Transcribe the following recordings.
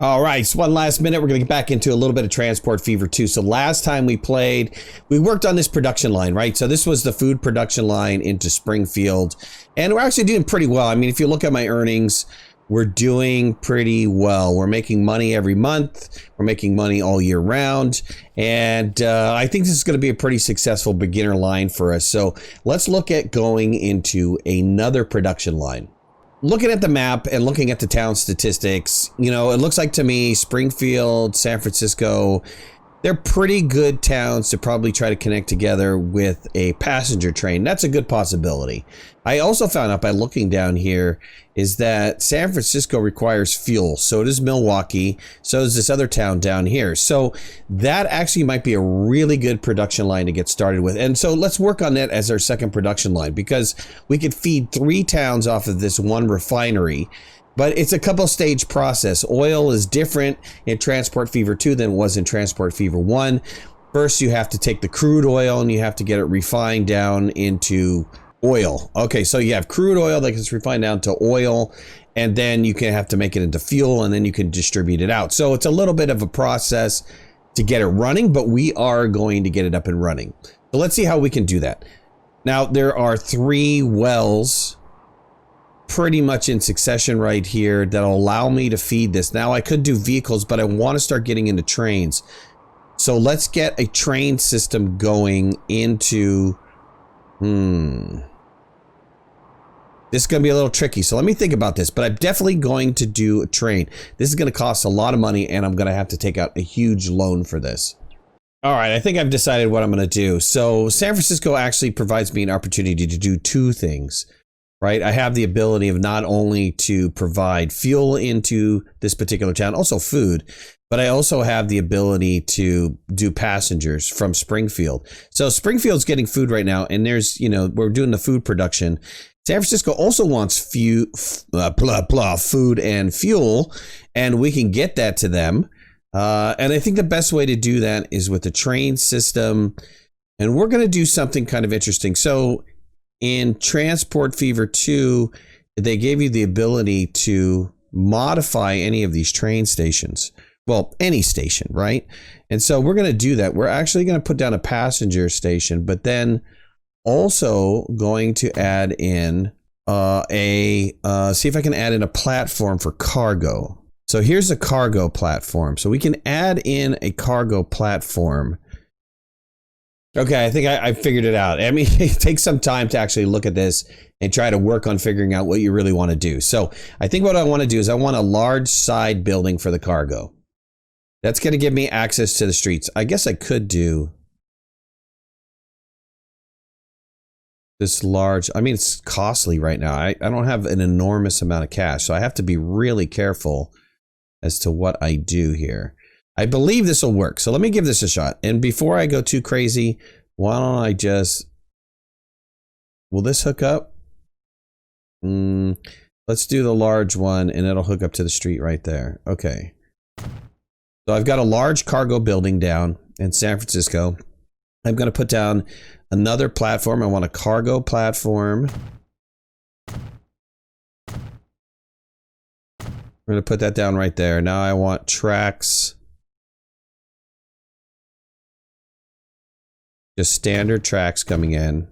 All right, so one last minute. We're going to get back into a little bit of Transport Fever 2. So last time we played, we worked on this production line, right? So this was the food production line into Springfield. And we're actually doing pretty well. I mean, if you look at my earnings, we're doing pretty well. We're making money every month. We're making money all year round. And I think this is going to be a pretty successful beginner line for us. So let's look at going into another production line. Looking at the map and looking at the town statistics, you know, it looks like to me Springfield, San Francisco, they're pretty good towns to probably try to connect together with a passenger train. That's a good possibility. I also found out by looking down here is that San Francisco requires fuel. So does Milwaukee. So does this other town down here. So that actually might be a really good production line to get started with. And so let's work on that as our second production line, because we could feed 3 towns off of this one refinery. But it's a couple stage process. Oil is different in Transport Fever 2 than it was in Transport Fever 1. First, you have to take the crude oil and you have to get it refined down into oil. Okay, so you have crude oil that gets refined down to oil, and then you can have to make it into fuel, and then you can distribute it out. So it's a little bit of a process to get it running, but we are going to get it up and running. So let's see how we can do that. Now, there are 3 wells pretty much in succession right here that'll allow me to feed this. Now I could do vehicles, but I want to start getting into trains. So let's get a train system going into, this is going to be a little tricky. So let me think about this, but I'm definitely going to do a train. This is going to cost a lot of money and I'm going to have to take out a huge loan for this. All right, I think I've decided what I'm going to do. So San Francisco actually provides me an opportunity to do 2 things. Right, I have the ability of not only to provide fuel into this particular town, also food, but I also have the ability to do passengers from Springfield. So Springfield's getting food right now, and there's, you know, we're doing the food production. San Francisco also wants food and fuel, and we can get that to them. And I think the best way to do that is with the train system, and we're going to do something kind of interesting. So in Transport Fever 2, they gave you the ability to modify any of these train stations. Well, any station, right? And so we're going to do that. We're actually going to put down a passenger station, but then also going to add in see if I can add in a platform for cargo. So here's a cargo platform. So we can add in a cargo platform. Okay, I think I figured it out. I mean, it takes some time to actually look at this and try to work on figuring out what you really want to do. So I think what I want to do is I want a large side building for the cargo. That's going to give me access to the streets. I guess I could do this large. I mean, it's costly right now. I don't have an enormous amount of cash, so I have to be really careful as to what I do here. I believe this will work. So let me give this a shot. And before I go too crazy, why don't I just, will this hook up? Let's do the large one and it'll hook up to the street right there. Okay. So I've got a large cargo building down in San Francisco. I'm going to put down another platform. I want a cargo platform. We're going to put that down right there. Now I want tracks. Just standard tracks coming in.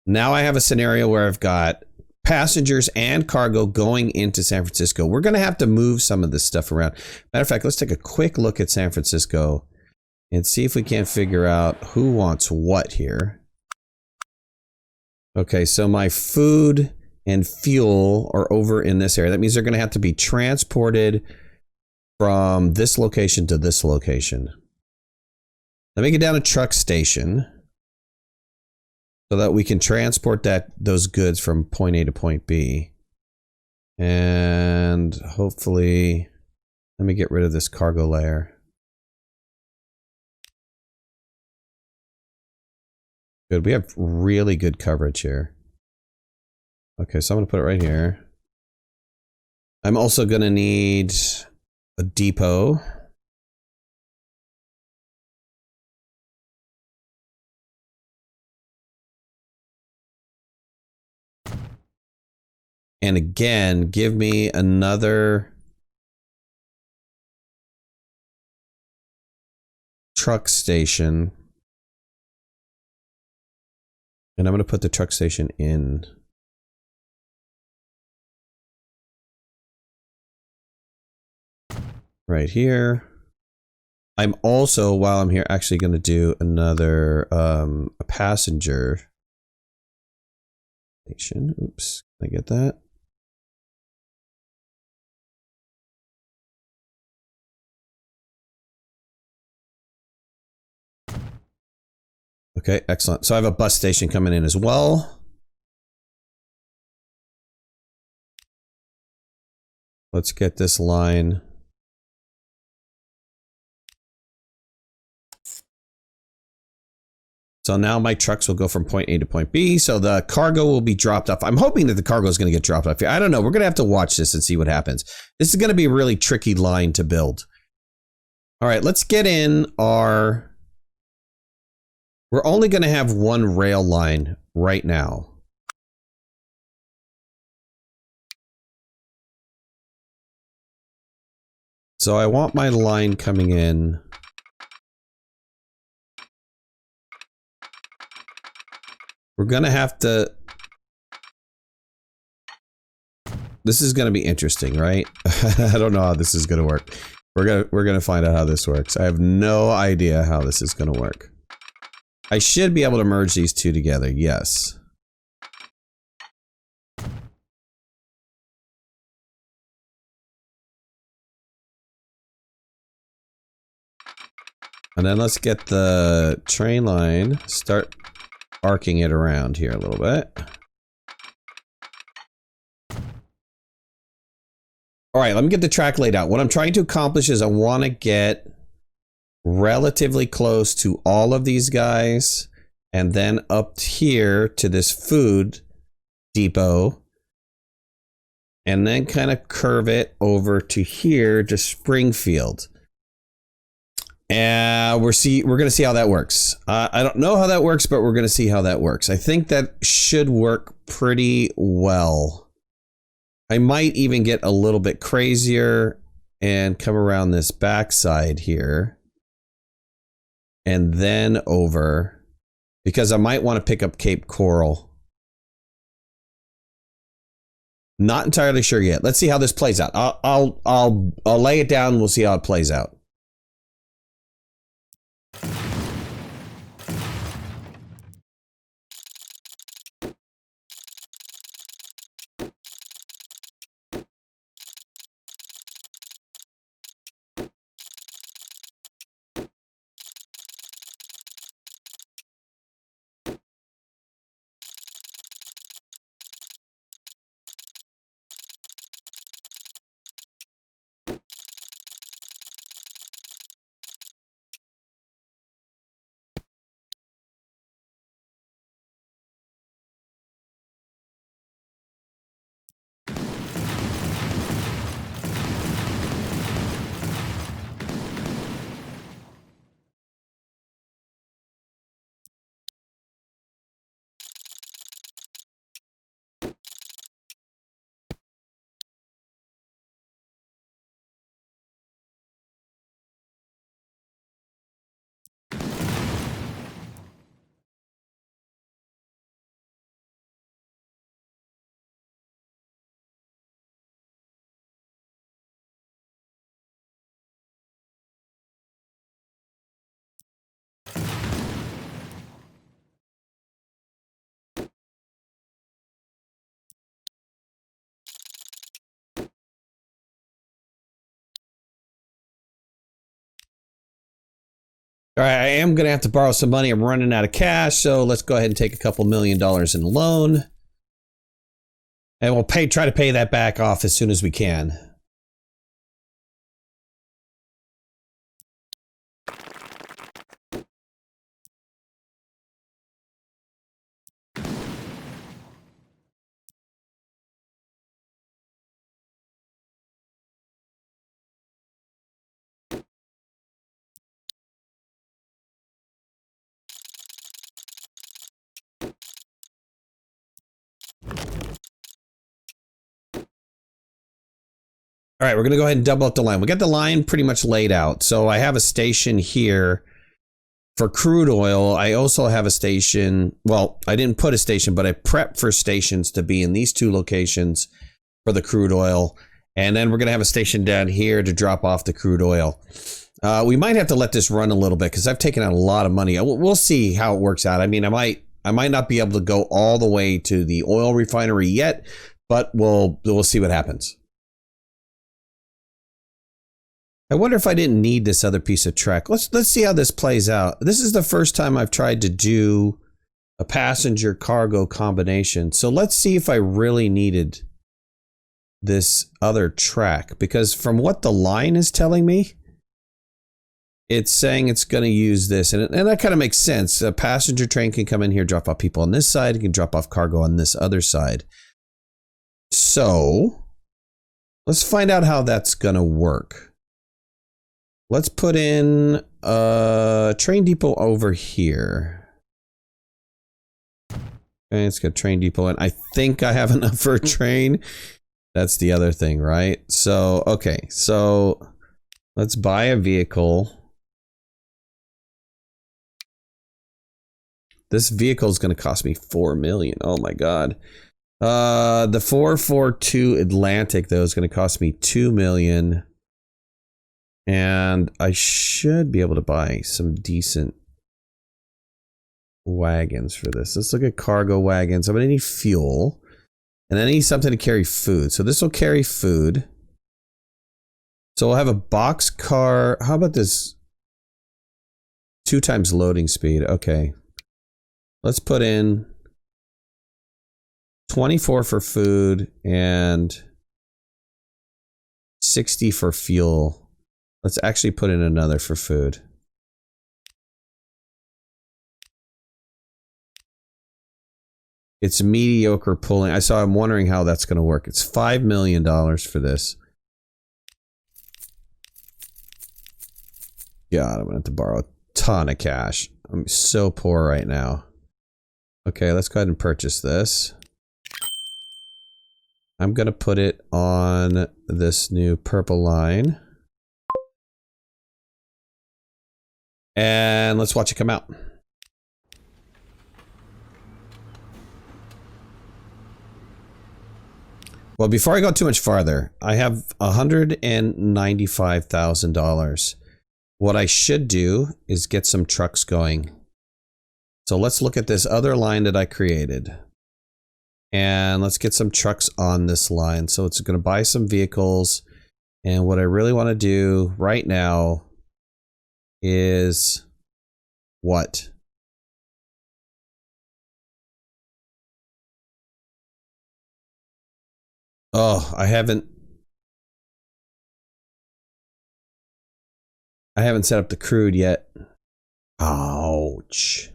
Now I have a scenario where I've got passengers and cargo going into San Francisco. We're going to have to move some of this stuff around. Matter of fact, let's take a quick look at San Francisco and see if we can't figure out who wants what here. Okay, so my food and fuel are over in this area. That means they're going to have to be transported from this location to this location. Let me get down a truck station so that we can transport those goods from point A to point B. And hopefully, let me get rid of this cargo layer. Good, we have really good coverage here. Okay, so I'm gonna put it right here. I'm also gonna need a depot. And again, give me another truck station. And I'm going to put the truck station in. Right here. I'm also, while I'm here, actually going to do another a passenger station. Oops, can I get that? Okay, excellent. So I have a bus station coming in as well. Let's get this line. So now my trucks will go from point A to point B. So the cargo will be dropped off. I'm hoping that the cargo is going to get dropped off here. I don't know. We're going to have to watch this and see what happens. This is going to be a really tricky line to build. All right, let's get in our... We're only going to have one rail line right now. So I want my line coming in. We're going to have to... This is going to be interesting, right? I don't know how this is going to work. We're going to find out how this works. I have no idea how this is going to work. I should be able to merge these two together. Yes. And then let's get the train line, start arcing it around here a little bit. All right, let me get the track laid out. What I'm trying to accomplish is I want to get relatively close to all of these guys and then up here to this food depot and then kind of curve it over to here to Springfield. And we're going to see how that works. I don't know how that works, but we're going to see how that works. I think that should work pretty well. I might even get a little bit crazier and come around this backside here and then over, because I might want to pick up Cape Coral. Not entirely sure yet. Let's see how this plays out. I'll lay it down. We'll see how it plays out. All right, I am going to have to borrow some money. I'm running out of cash, so let's go ahead and take a couple $1 million in a loan. And we'll try to pay that back off as soon as we can. All right, we're going to go ahead and double up the line. We got the line pretty much laid out. So I have a station here for crude oil. I also have a station. Well, I didn't put a station, but I prepped for stations to be in these two locations for the crude oil. And then we're going to have a station down here to drop off the crude oil. We might have to let this run a little bit because I've taken out a lot of money. We'll see how it works out. I mean, I might not be able to go all the way to the oil refinery yet, but we'll see what happens. I wonder if I didn't need this other piece of track. Let's see how this plays out. This is the first time I've tried to do a passenger cargo combination. So let's see if I really needed this other track, because from what the line is telling me, it's saying it's going to use this, and that kind of makes sense. A passenger train can come in here, drop off people on this side, it can drop off cargo on this other side. So let's find out how that's going to work. Let's put in a train depot over here. Okay, let's get train depot in. I think I have enough for a train. That's the other thing, right? So, okay, so let's buy a vehicle. This vehicle is going to cost me $4 million. Oh my God. The 442 Atlantic, though, is going to cost me $2 million. And I should be able to buy some decent wagons for this. Let's look at cargo wagons. I'm going to need fuel. And I need something to carry food. So this will carry food. So we'll have a box car. How about this? 2 times loading speed. Okay. Let's put in 24 for food and 60 for fuel. Let's actually put in another for food. It's mediocre pulling. I'm wondering how that's going to work. It's $5 million for this. God, I'm going to have to borrow a ton of cash. I'm so poor right now. Okay, let's go ahead and purchase this. I'm going to put it on this new purple line. And let's watch it come out. Well, before I go too much farther, I have $195,000. What I should do is get some trucks going. So let's look at this other line that I created. And let's get some trucks on this line. So it's going to buy some vehicles. And what I really want to do right now is what? Oh, I haven't set up the crude yet. Ouch.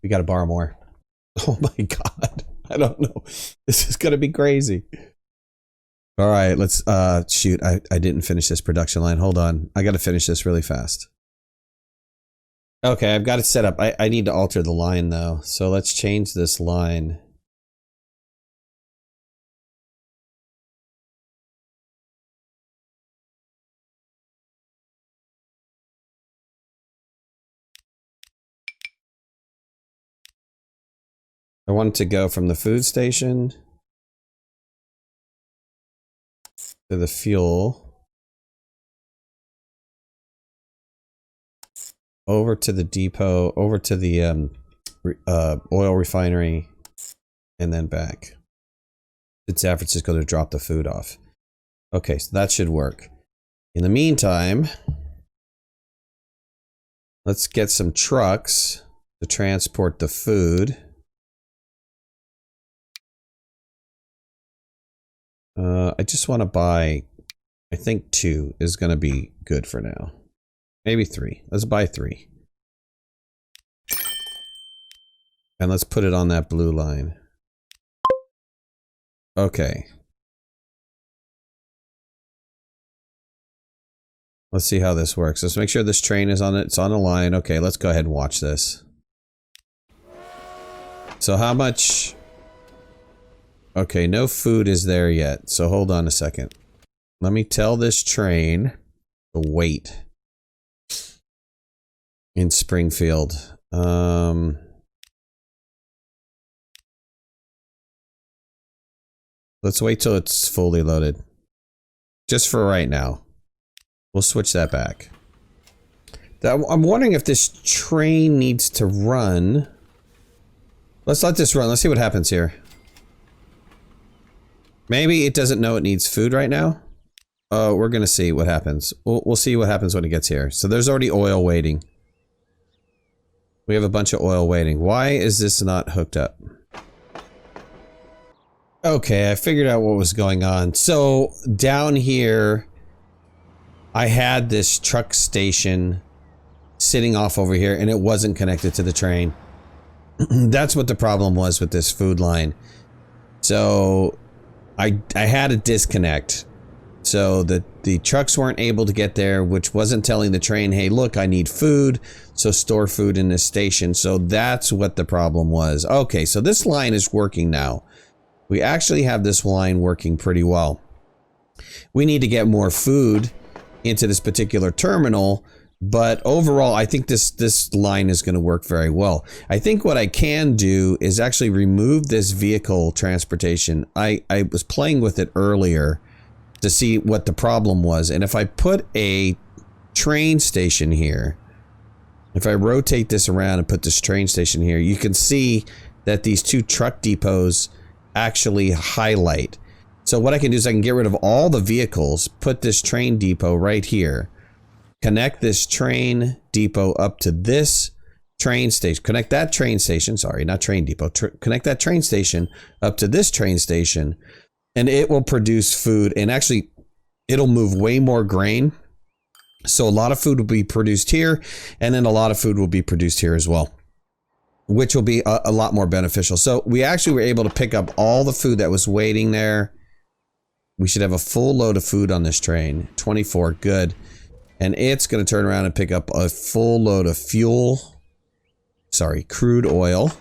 We got to borrow more. Oh my God. I don't know. This is going to be crazy. All right, let's shoot. I didn't finish this production line. Hold on. I got to finish this really fast. Okay, I've got it set up. I need to alter the line though. So let's change this line. I want it to go from the food station to the fuel, over to the depot, over to the oil refinery, and then back to San Francisco to drop the food off. Okay, so that should work. In the meantime, let's get some trucks to transport the food. I just want to buy, I think 2 is going to be good for now. Maybe 3. Let's buy 3. And let's put it on that blue line. Okay. Let's see how this works. Let's make sure this train is on it. It's on the line. Okay, let's go ahead and watch this. So how much? Okay, no food is there yet. So hold on a second. Let me tell this train to wait in Springfield. Let's wait till it's fully loaded. Just for right now. We'll switch that back. I'm wondering if this train needs to run. Let's let this run. Let's see what happens here. Maybe it doesn't know it needs food right now. Oh, we're gonna see what happens. We'll see what happens when it gets here. So there's already oil waiting. We have a bunch of oil waiting. Why is this not hooked up? Okay, I figured out what was going on. So down here, I had this truck station sitting off over here and it wasn't connected to the train. That's what the problem was with this food line. So I had a disconnect. So the trucks weren't able to get there, which wasn't telling the train, hey, look, I need food, so store food in this station. So that's what the problem was. Okay, so this line is working now. We actually have this line working pretty well. We need to get more food into this particular terminal, but overall, I think this line is going to work very well. I think what I can do is actually remove this vehicle transportation. I was playing with it earlier to see what the problem was, and if I put a train station here, if I rotate this around and put this train station here, you can see that these two truck depots actually highlight. So what I can do is I can get rid of all the vehicles, put this train depot right here, connect this train depot up to this train station, connect that train station, sorry, not train depot, connect that train station up to this train station, and it will produce food, and actually it'll move way more grain. So a lot of food will be produced here, and then a lot of food will be produced here as well, which will be a lot more beneficial. So we actually were able to pick up all the food that was waiting there. We should have a full load of food on this train. 24, good. And it's going to turn around and pick up a full load of fuel. Sorry, crude oil.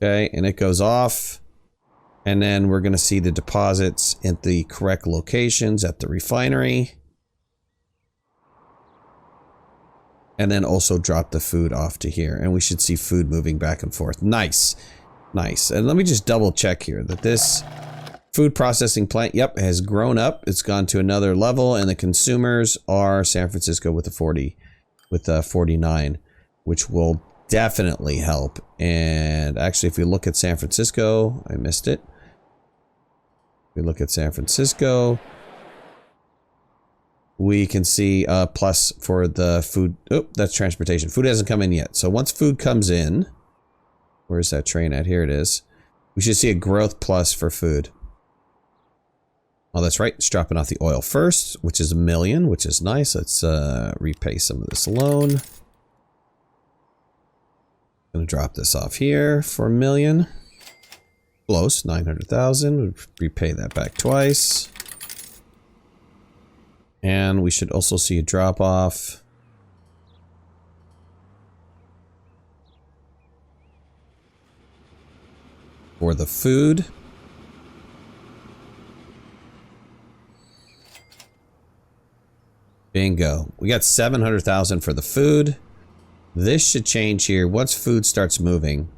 Okay, and it goes off. And then we're going to see the deposits at the correct locations at the refinery. And then also drop the food off to here. And we should see food moving back and forth. Nice. Nice. And let me just double check here that this food processing plant, yep, has grown up. It's gone to another level. And the consumers are San Francisco with a 49, which will definitely help. And actually, if we look at San Francisco, I missed it. We look at San Francisco, we can see plus for the food. Oh, that's transportation. Food hasn't come in yet. So once food comes in, where's that train at? Here it is. We should see a growth plus for food. Oh, that's right. It's dropping off the oil first, which is $1 million, which is nice. Let's repay some of this loan. Gonna drop this off here for $1 million. Close, 900,000. Repay that back twice. And we should also see a drop off for the food. Bingo. We got 700,000 for the food. This should change here once food starts moving.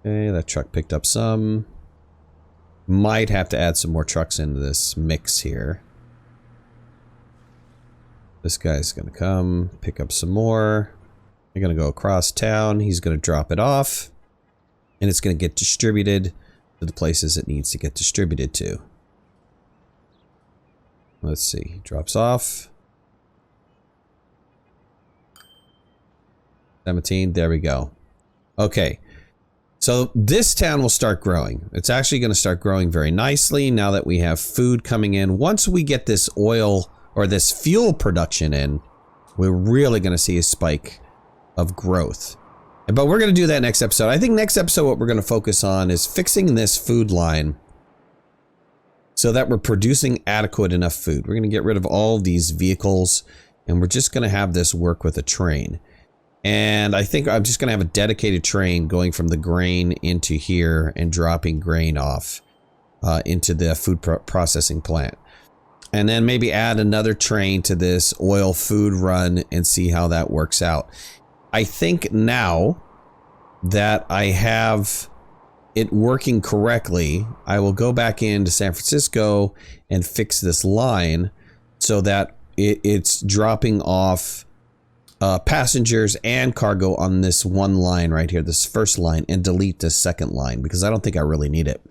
Okay, that truck picked up some. Might have to add some more trucks into this mix here. This guy's gonna come pick up some more. They're gonna go across town. He's gonna drop it off. And it's gonna get distributed to the places it needs to get distributed to. Let's see. He drops off. 17. There we go. Okay. So this town will start growing. It's actually going to start growing very nicely now that we have food coming in. Once we get this oil or this fuel production in, we're really going to see a spike of growth. But we're going to do that next episode. I think next episode what we're going to focus on is fixing this food line so that we're producing adequate enough food. We're going to get rid of all of these vehicles, and we're just going to have this work with a train. And I think I'm just going to have a dedicated train going from the grain into here and dropping grain off into the food processing plant. And then maybe add another train to this oil food run and see how that works out. I think now that I have it working correctly, I will go back into San Francisco and fix this line so that it's dropping off passengers and cargo on this one line right here, this first line, and delete this second line because I don't think I really need it.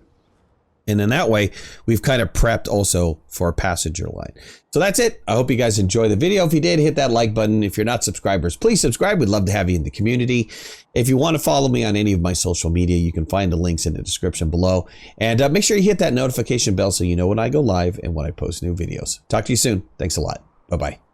And in that way, we've kind of prepped also for a passenger line. So that's it. I hope you guys enjoy the video. If you did, hit that like button. If you're not subscribers, please subscribe. We'd love to have you in the community. If you want to follow me on any of my social media, you can find the links in the description below. And make sure you hit that notification bell so you know when I go live and when I post new videos. Talk to you soon. Thanks a lot. Bye-bye.